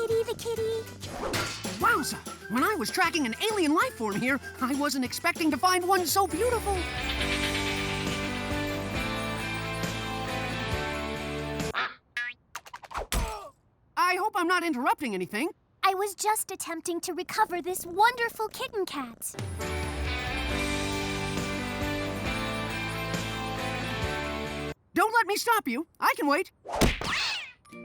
kitty, the kitty. Wowza! When I was tracking an alien life form here, I wasn't expecting to find one so beautiful. I hope I'm not interrupting anything. I was just attempting to recover this wonderful kitten cat. Don't let me stop you. I can wait.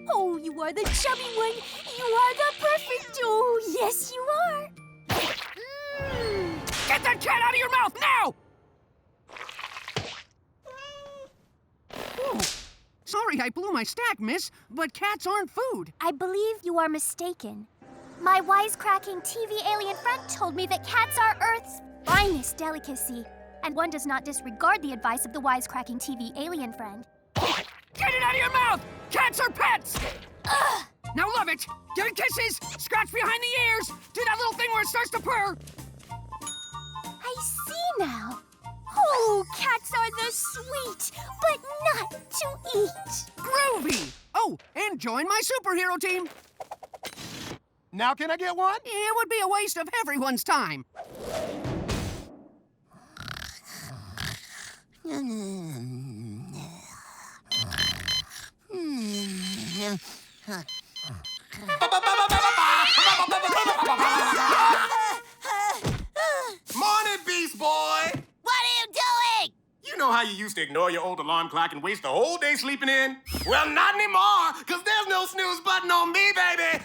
Oh, you are the chubby one. You are the perfect. Oh, yes, you are. Get that cat out of your mouth now! Oh, sorry I blew my stack, miss, but cats aren't food. I believe you are mistaken. My wisecracking TV alien friend told me that cats are Earth's finest delicacy, and one does not disregard the advice of the wisecracking TV alien friend. Get it out of your mouth! Cats are pets! Ugh. Now love it! Give it kisses! Scratch behind the ears! Do that little thing where it starts to purr! I see now. Oh, cats are the sweet, but not to eat. Groovy! Oh, and join my superhero team. Now can I get one? It would be a waste of everyone's time. Morning, Beast Boy! What are you doing? You know how you used to ignore your old alarm clock and waste the whole day sleeping in? Well, not anymore, because there's no snooze button on me, baby!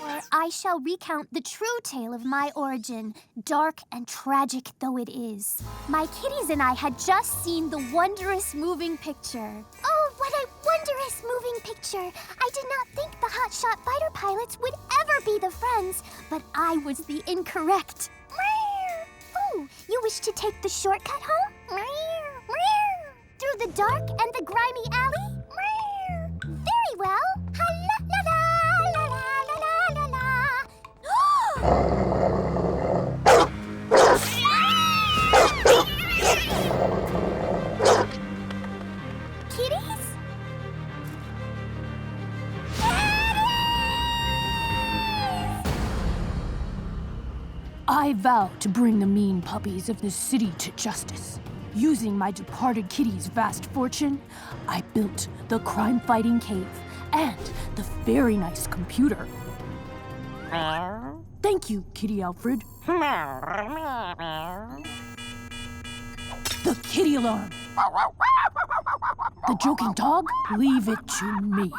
Where I shall recount the true tale of my origin, dark and tragic though it is. My kitties and I had just seen the wondrous moving picture. Oh, what a wondrous moving picture! I did not think the hotshot fighter pilots would ever be the friends, but I was the incorrect. Oh, you wish to take the shortcut home? Through the dark and the grimy alley? Very well. Kitties? I vow to bring the mean puppies of this city to justice. Using my departed kitty's vast fortune, I built the crime-fighting cave and the very nice computer. Thank you, Kitty Alfred. The kitty alarm. The joking dog, leave it to me.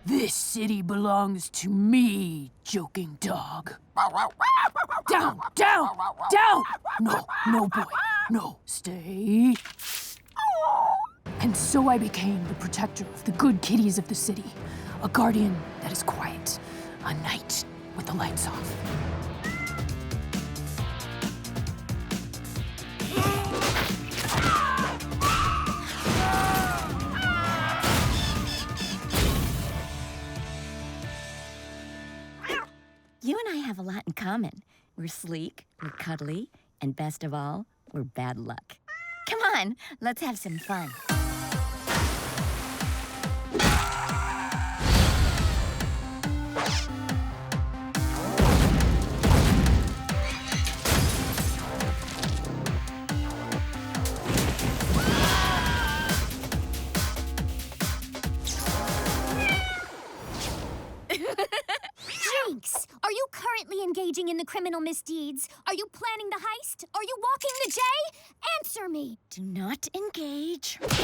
This city belongs to me, joking dog. Down, down, down! No, boy, no, stay. And so I became the protector of the good kitties of the city, a guardian that is quiet, a knight with the lights off. You and I have a lot in common. We're sleek, we're cuddly, and best of all, we're bad luck. Come on, let's have some fun. Jinx, are you currently engaging in the criminal misdeeds? Are you planning the heist? Are you walking the J? Answer me. Do not engage. Kitty!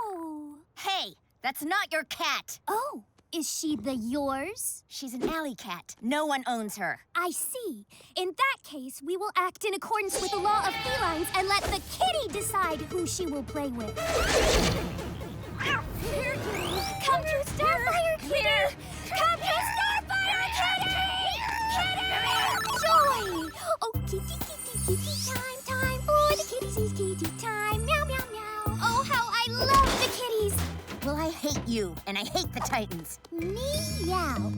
Oh. Hey, that's not your cat. Oh, is she the yours? She's an alley cat. No one owns her. I see. In that case, we will act in accordance with the law of felines and let the kitty decide who she will play with. Come to Starfire, kitty! Come to Starfire, kitty! Kitty! Joy! Oh, kitty, time for the kitties, kitty time. Meow, meow, meow. Oh, how I love the kitties! Well, I hate hate you, and I hate the Titans. Meow.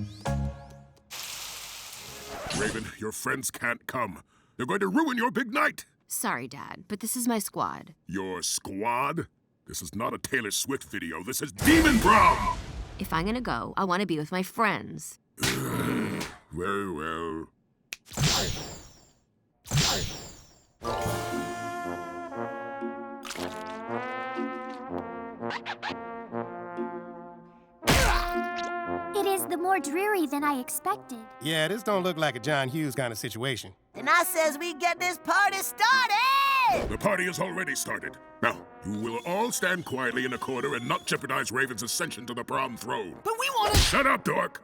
Raven, your friends can't come. They're going to ruin your big night. Sorry, Dad, but this is my squad. Your squad? This is not a Taylor Swift video. This is Demon Prom! If I'm gonna go, I want to be with my friends. Very well. It is the more dreary than I expected. Yeah, this don't look like a John Hughes kind of situation. Then I says we get this party started! The party has already started. Now, you will all stand quietly in a corner and not jeopardize Raven's ascension to the prom throne. But we want to... Shut up, dork!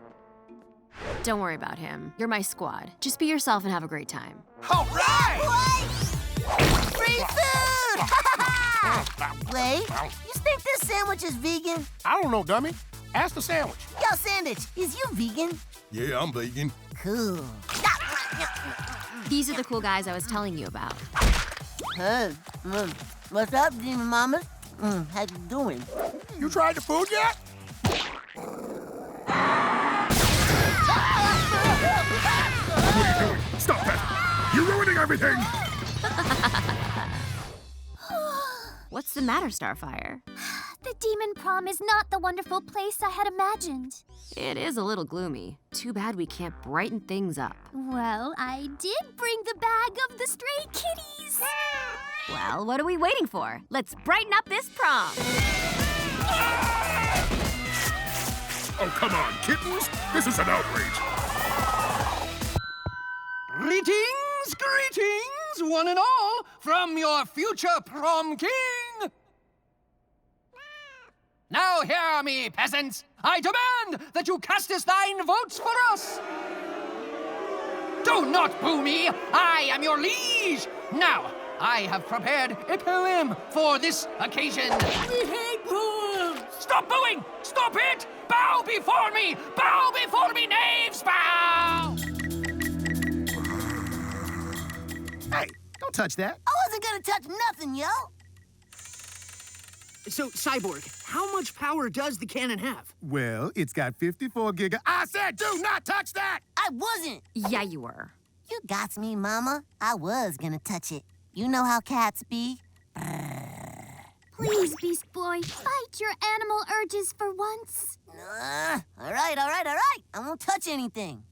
Don't worry about him. You're my squad. Just be yourself and have a great time. All right! Free food! Wait, you think this sandwich is vegan? I don't know, dummy. Ask the sandwich. Yo, Sandwich, is you vegan? Yeah, I'm vegan. Cool. These are the cool guys I was telling you about. Hey, what's up, Demon Mama? How you doing? You tried the food yet? What are you doing? Stop that! You're ruining everything! What's the matter, Starfire? The demon prom is not the wonderful place I had imagined. It is a little gloomy. Too bad we can't brighten things up. Well, I did bring the bag of the stray kitties. Well, what are we waiting for? Let's brighten up this prom. Oh, come on, kittens! This is an outrage! Greetings, greetings, one and all, from your future prom king! Now hear me, peasants. I demand that you cast as thine votes for us. Do not boo me. I am your liege. Now, I have prepared a poem for this occasion. We hate poems. Stop booing! Stop it! Bow before me! Bow before me, knaves! Bow! Hey, don't touch that. I wasn't gonna touch nothing, yo. So, Cyborg, how much power does the cannon have? Well, it's got 54 giga. I said do not touch that! I wasn't. Yeah, you were. You got me, Mama. I was gonna touch it. You know how cats be. Please, Beast Boy, fight your animal urges for once. All right. I won't touch anything.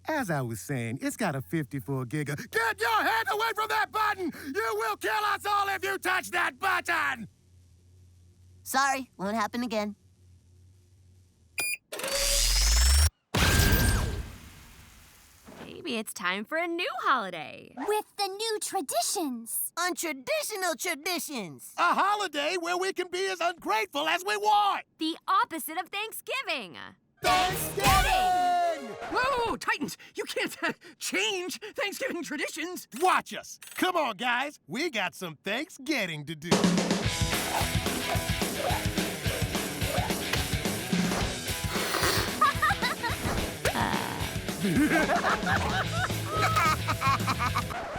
As I was saying, it's got a 54 giga. Get your hand away from that button! You will kill us all if you touch that button! Sorry, won't happen again. Maybe it's time for a new holiday. With the new traditions. Untraditional traditions. A holiday where we can be as ungrateful as we want! The opposite of Thanksgiving. Thanksgiving! Whoa, Titans, you can't change Thanksgiving traditions. Watch us! Come on, guys. We got some Thanksgiving to do.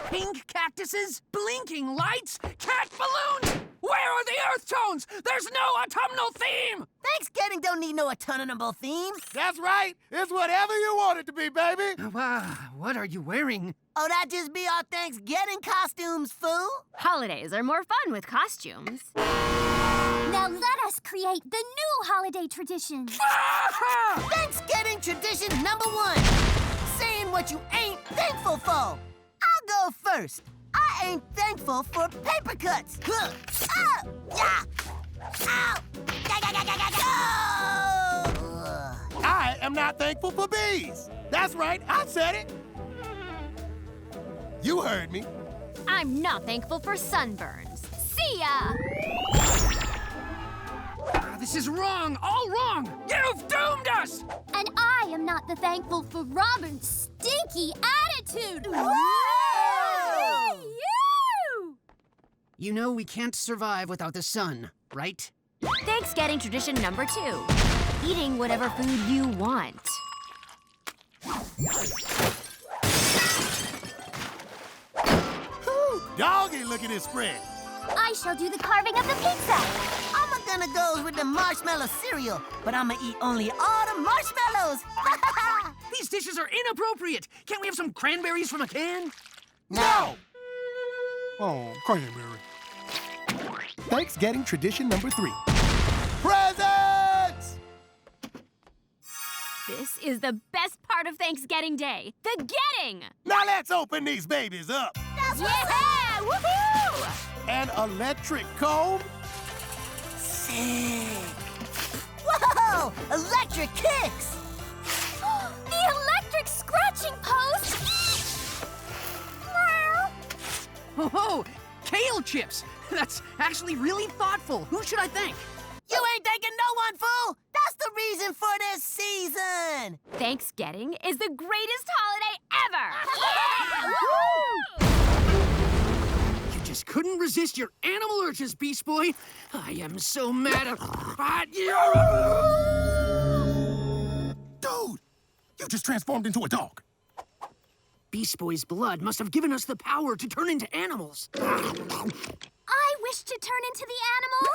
Pink cactuses, blinking lights, cat balloons! Where are the earth tones? There's no autumnal theme! Thanksgiving don't need no autumnal theme. That's right. It's whatever you want it to be, baby. What are you wearing? Oh, that just be our Thanksgiving costumes, fool. Holidays are more fun with costumes. Now let us create the new holiday traditions. Thanksgiving tradition #1. Saying what you ain't thankful for. I'll go first. I ain't thankful for paper cuts. Ow! Yeah! Ow! Oh! I am not thankful for bees. That's right. I said it. You heard me. I'm not thankful for sunburns. See ya! This is wrong, all wrong! You've doomed us! And I am not the thankful for Robin's stinky attitude. You know we can't survive without the sun, right? Thanksgiving tradition #2. Eating whatever food you want. Doggy, look at this spread. I shall do the carving of the pizza. I'ma gonna go with the marshmallow cereal, but I'ma eat only all the marshmallows. These dishes are inappropriate. Can't we have some cranberries from a can? No! Oh, cranberry. Thanksgiving tradition number 3. Presents! This is the best part of Thanksgiving Day, the getting! Now let's open these babies up. Yeah! Woohoo! An electric comb? Sick! Whoa! Electric kicks! The electric scratching post! Oh, kale chips. That's actually really thoughtful. Who should I thank? You ain't thanking no one, fool! That's the reason for this season! Thanksgiving is the greatest holiday ever! You just couldn't resist your animal urges, Beast Boy. I am so mad at you. Dude, you just transformed into a dog. Beast Boy's blood must have given us the power to turn into animals. I wish to turn into the animal.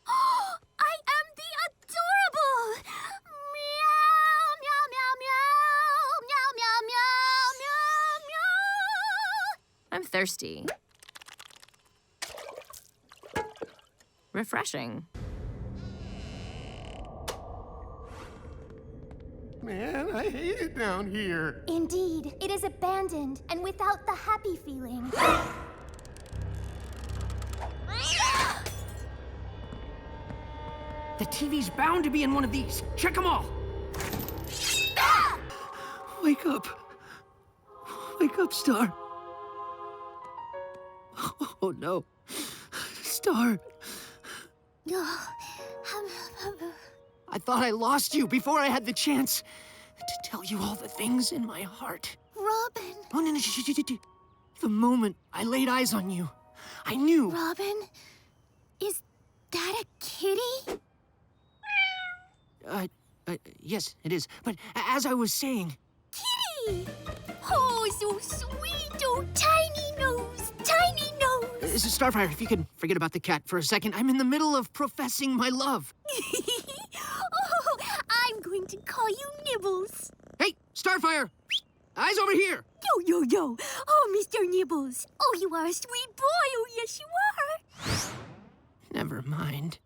I am the adorable meow, meow, meow, meow, meow, meow, meow, meow, meow. I'm thirsty. Refreshing. Man, I hate it down here. Indeed, it is abandoned and without the happy feeling. The TV's bound to be in one of these. Check them all. Wake up. Wake up, Star. Oh, no. Star. I thought I lost you before I had the chance to tell you all the things in my heart. Robin. Oh, no. The moment I laid eyes on you, I knew. Robin? Is that a kitty? Yes, it is. But as I was saying... Kitty! Oh, so sweet. Oh, tiny nose, tiny nose. Starfire, if you could forget about the cat for a second. I'm in the middle of professing my love. Oh, I'm going to call you Nibbles. Hey, Starfire! Eyes over here! Yo. Oh, Mr. Nibbles. Oh, you are a sweet boy. Oh, yes, you are. Never mind.